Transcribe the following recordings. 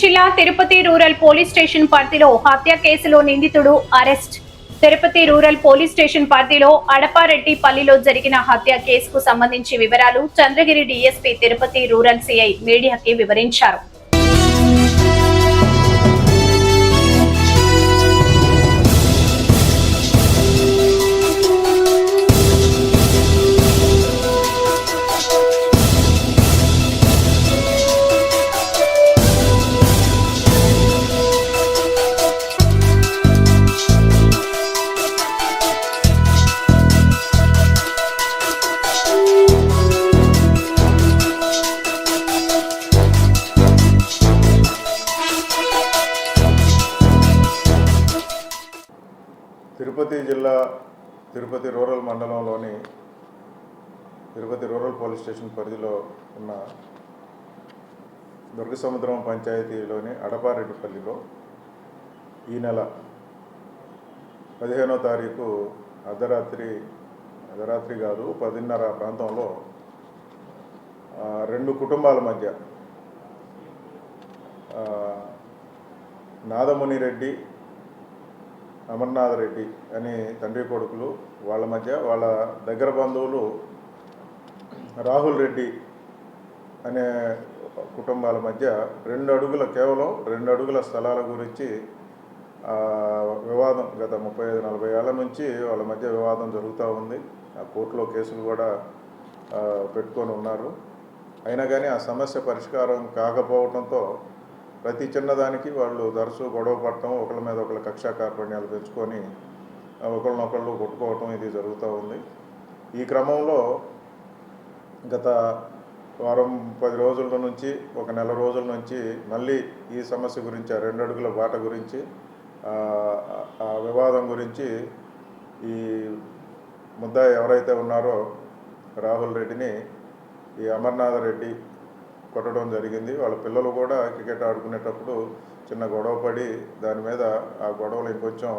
జిల్లా Tirupati rural police station పరిధిలో హత్య కేసులో నిందితుడు arrest. Tirupati rural police station పరిధిలో అడపారెడ్డిపల్లిలో జరిగిన హత్య కేసుకు సంబంధించి వివరాలు Chandragiri DSP Tirupati rural CI మీడియాకి వివరించారు. తిరుపతి జిల్లా తిరుపతి రూరల్ మండలంలోని తిరుపతి రూరల్ పోలీస్ స్టేషన్ పరిధిలో ఉన్న దుర్గసముద్రం పంచాయతీలోని అడపారెడ్డిపల్లిలో ఈ నెల 15వ తారీఖు అర్ధరాత్రి కాదు 10:30 ప్రాంతంలో రెండు కుటుంబాల మధ్య నాదముని రెడ్డి అమర్నాథ్ రెడ్డి అని తండ్రి కొడుకులు వాళ్ళ మధ్య వాళ్ళ దగ్గర బంధువులు రాహుల్ రెడ్డి అనే కుటుంబాల మధ్య కేవలం 2 అడుగుల స్థలాల గురించి వివాదం గత 35-40 ఏళ్ల నుంచి వాళ్ళ మధ్య వివాదం జరుగుతూ ఉంది. ఆ కోర్టులో కేసులు కూడా పెట్టుకొని ఉన్నారు. అయినా కానీ ఆ సమస్య పరిష్కారం కాకపోవడంతో ప్రతి చిన్నదానికి వాళ్ళు తరచూ గొడవ పడటం, ఒకళ్ళ మీద ఒకళ్ళ కక్షా కార్పణ్యాలు పెంచుకొని ఒకళ్ళనొకళ్ళు కొట్టుకోవటం ఇది జరుగుతూ ఉంది. ఈ క్రమంలో గత వారం 10 రోజుల నుంచి ఒక నెల రోజుల నుంచి మళ్ళీ ఈ సమస్య గురించి 2 అడుగుల బాట గురించి ఆ వివాదం గురించి ఈ ముద్దాయి ఎవరైతే ఉన్నారో రాహుల్ రెడ్డిని ఈ అమర్నాథ్ రెడ్డి కొట్టడం జరిగింది. వాళ్ళ పిల్లలు కూడా క్రికెట్ ఆడుకునేటప్పుడు చిన్న గొడవ పడి దాని మీద ఆ గొడవలు ఇంకొంచెం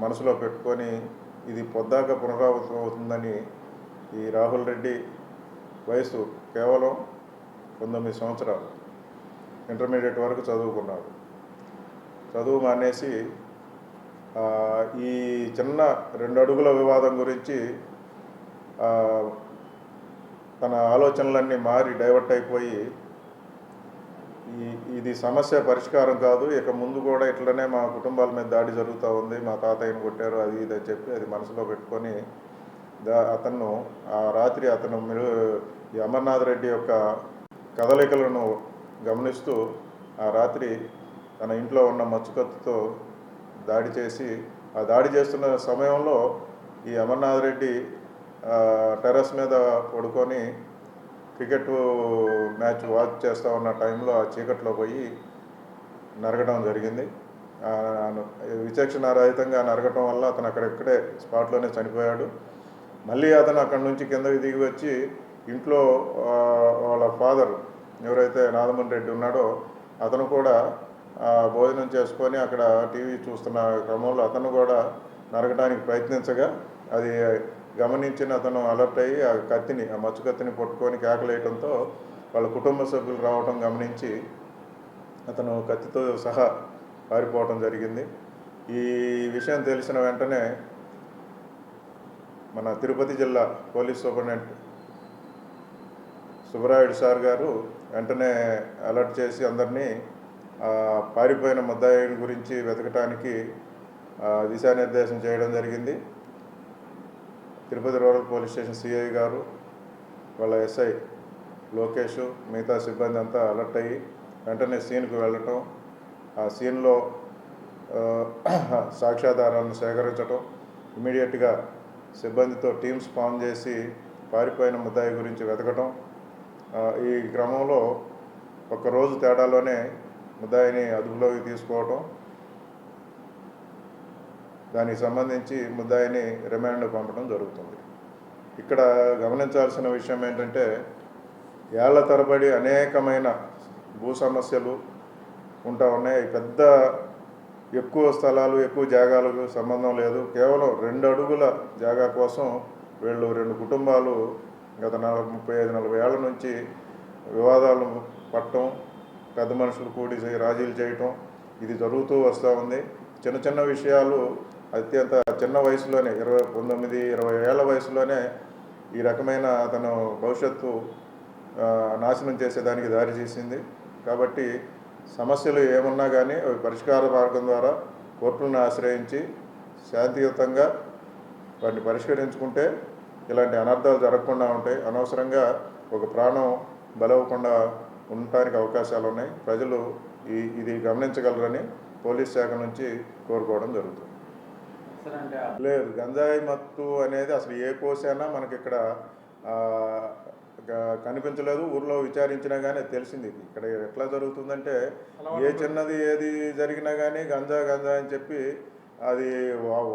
మనసులో పెట్టుకొని ఇది పొద్దాక పునరావృతం అవుతుందని ఈ రాహుల్ రెడ్డి వయసు కేవలం 19 సంవత్సరాలు, ఇంటర్మీడియట్ వరకు చదువుకున్నాడు. చదువు మానేసి ఈ చిన్న 2 అడుగుల వివాదం గురించి తన ఆలోచనలన్నీ మారి డైవర్ట్ అయిపోయి ఇది సమస్య పరిష్కారం కాదు, ఇక ముందు కూడా ఇట్లనే మా కుటుంబాల మీద దాడి జరుగుతూ ఉంది, మా తాతయ్యను కొట్టారు అది ఇది అని చెప్పి అది మనసులో పెట్టుకొని అతను ఆ రాత్రి ఈ అమర్నాథ్ రెడ్డి యొక్క కదలికలను గమనిస్తూ ఆ రాత్రి తన ఇంట్లో ఉన్న మచ్చుకత్తుతో దాడి చేసి ఆ దాడి చేస్తున్న సమయంలో ఈ అమర్నాథ్ రెడ్డి టెర్రస్ మీద పడుకొని క్రికెట్ మ్యాచ్ వాచ్ చేస్తూ ఉన్న టైంలో ఆ చీకట్లో పోయి నరగడం జరిగింది. విచక్షణారహితంగా నరగటం వల్ల అతను అక్కడెక్కడే స్పాట్లోనే చనిపోయాడు. మళ్ళీ అతను అక్కడి నుంచి కిందకి దిగి వచ్చి ఇంట్లో వాళ్ళ ఫాదర్ ఎవరైతే నాదమన్ రెడ్డి ఉన్నాడో అతను కూడా భోజనం చేసుకొని అక్కడ టీవీ చూస్తున్న క్రమంలో అతను కూడా నరగటానికి ప్రయత్నించగా అది గమనించిన అతను అలర్ట్ అయ్యి ఆ మచ్చు కత్తిని పట్టుకొని కేకలేయడంతో వాళ్ళ కుటుంబ సభ్యులు రావడం గమనించి అతను కత్తితో సహా పారిపోవడం జరిగింది. ఈ విషయం తెలిసిన వెంటనే మన తిరుపతి జిల్లా పోలీస్ సూపరింటెండెంట్ సుబ్బరాయుడు సార్ గారు వెంటనే అలర్ట్ చేసి అందరినీ పారిపోయిన ముద్దాయిని గురించి వెతకటానికి దిశానిర్దేశం చేయడం జరిగింది. Tirupati rural police station CI గారు, వాళ్ళ ఎస్ఐ లోకేష్, మిగతా సిబ్బంది అంతా అలర్ట్ అయ్యి వెంటనే సీన్కు వెళ్ళటం, ఆ సీన్లో సాక్ష్యాధారాలను సేకరించడం, ఇమీడియట్గా సిబ్బందితో టీమ్స్ ఫామ్ చేసి పారిపోయిన ముద్దాయి గురించి వెతకటం. ఈ క్రమంలో ఒక్కరోజు తేడాలోనే ముద్దాయిని అదుపులోకి తీసుకోవటం, దానికి సంబంధించి ముద్దాయిని రిమాండ్ పంపడం జరుగుతుంది. ఇక్కడ గమనించాల్సిన విషయం ఏంటంటే ఏళ్ల తరబడి అనేకమైన భూ సమస్యలు ఉంటా ఉన్నాయి. పెద్ద ఎక్కువ స్థలాలు ఎక్కువ జాగాలకు సంబంధం లేదు. కేవలం 2 అడుగుల జాగా కోసం వీళ్ళు 2 కుటుంబాలు గత 35-40 ఏళ్ల నుంచి వివాదాలు పట్టడం, పెద్ద మనుషులు కూడి రాజీలు చేయటం ఇది జరుగుతూ వస్తూ ఉంది. చిన్న చిన్న విషయాలు అత్యంత చిన్న వయసులోనే 19-20 ఏళ్ల వయసులోనే ఈ రకమైన అతను భవిష్యత్తు నాశనం చేసేదానికి దారి చేసింది. కాబట్టి సమస్యలు ఏమున్నా కానీ అవి పరిష్కార మార్గం ద్వారా కోర్టులను ఆశ్రయించి శాంతియుతంగా వాటిని పరిష్కరించుకుంటే ఇలాంటి అనర్థాలు జరగకుండా ఉంటాయి. అనవసరంగా ఒక ప్రాణం బలవకుండా ఉండటానికి అవకాశాలు ఉన్నాయి. ప్రజలు ఇది గమనించగలరని పోలీస్ శాఖ నుంచి కోరుకోవడం జరుగుతుంది. లేదు, గంజాయి మత్తు అనేది అసలు ఏ కోసైనా మనకి ఇక్కడ కనిపించలేదు. ఊర్లో విచారించినా కానీ తెలిసింది. ఇక్కడ ఎట్లా జరుగుతుందంటే ఏ చిన్నది ఏది జరిగినా కానీ గంజా అని చెప్పి అది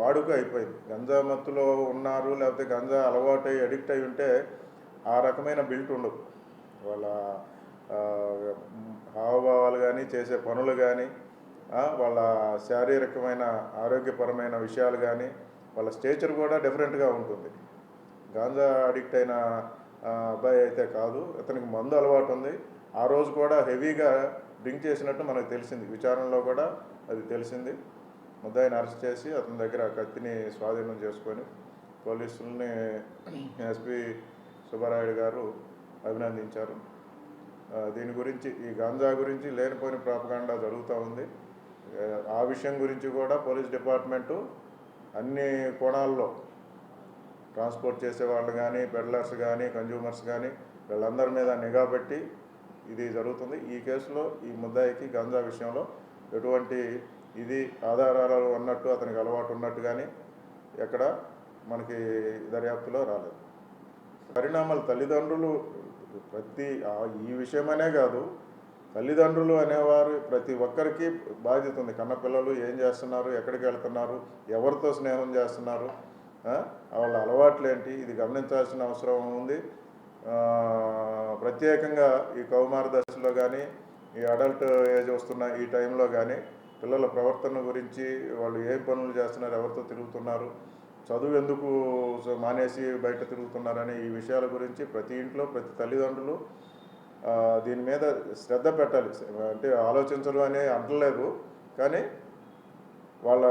వాడుక అయిపోయింది. గంజా మత్తులో ఉన్నారు, లేకపోతే గంజా అలవాటు అడిక్ట్ అయి ఉంటే ఆ రకమైన బిల్ట్ ఉండదు. వాళ్ళ హావభావాలు కానీ, చేసే పనులు కానీ, వాళ్ళ శారీరకమైన ఆరోగ్యపరమైన విషయాలు కానీ, వాళ్ళ స్టేచర్ కూడా డిఫరెంట్గా ఉంటుంది. గాంజా అడిక్ట్ అయిన అబ్బాయి అయితే కాదు, అతనికి మందు అలవాటు ఉంది. ఆ రోజు కూడా హెవీగా డ్రింక్ చేసినట్టు మనకు తెలిసింది. విచారణలో కూడా అది తెలిసింది. ముద్దాయిని అరెస్ట్ చేసి అతని దగ్గర కత్తిని స్వాధీనం చేసుకొని పోలీసుల్ని ఎస్పీ సుబ్బారాయుడు గారు అభినందించారు. దీని గురించి, ఈ గాంజా గురించి లేనిపోయిన ప్రాపగాండా జరుగుతూ ఉంది. ఆ విషయం గురించి కూడా పోలీస్ డిపార్ట్మెంటు అన్ని కోణాల్లో ట్రాన్స్పోర్ట్ చేసేవాళ్ళు కానీ, పెడ్లర్స్ కానీ, కన్జ్యూమర్స్ కానీ వీళ్ళందరి మీద నిఘా పెట్టి ఇది జరుగుతుంది. ఈ కేసులో ఈ ముద్దాయికి గాంజా విషయంలో ఎటువంటి ఆధారాలు ఉన్నట్టు, అతనికి అలవాటు ఉన్నట్టు కానీ ఎక్కడ మనకి దర్యాప్తులో రాలేదు. పరిణామాలు తల్లిదండ్రులు ఈ విషయమనే కాదు, తల్లిదండ్రులు అనేవారు ప్రతి ఒక్కరికి బాధ్యత ఉంది. కన్నపిల్లలు ఏం చేస్తున్నారు, ఎక్కడికి వెళ్తున్నారు, ఎవరితో స్నేహం చేస్తున్నారు, వాళ్ళ అలవాట్లు ఏంటి, ఇది గమనించాల్సిన అవసరం ఉంది. ప్రత్యేకంగా ఈ కౌమార దశలో కానీ, ఈ అడల్ట్ ఏజ్ వస్తున్న ఈ టైంలో కానీ పిల్లల ప్రవర్తన గురించి, వాళ్ళు ఏ పనులు చేస్తున్నారు, ఎవరితో తిరుగుతున్నారు, చదువు ఎందుకు మానేసి బయట తిరుగుతున్నారని ఈ విషయాల గురించి ప్రతి ఇంట్లో ప్రతి తల్లిదండ్రులు దీని మీద శ్రద్ధ పెట్టాలి. అంటే ఆలోచించరు అని అంటలేదు, కానీ వాళ్ళ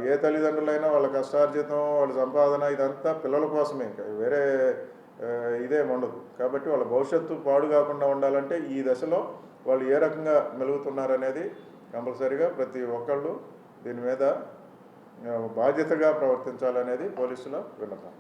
ఏ తల్లిదండ్రులైనా వాళ్ళ కష్టార్జితం, వాళ్ళ సంపాదన ఇదంతా పిల్లల కోసమే, ఇంకా వేరే ఇదేం ఉండదు. కాబట్టి వాళ్ళ భవిష్యత్తు పాడు కాకుండా ఉండాలంటే ఈ దశలో వాళ్ళు ఏ రకంగా మెలుగుతున్నారనేది కంపల్సరీగా ప్రతి ఒక్కళ్ళు దీని మీద బాధ్యతగా ప్రవర్తించాలనేది పోలీసుల విన్నపం.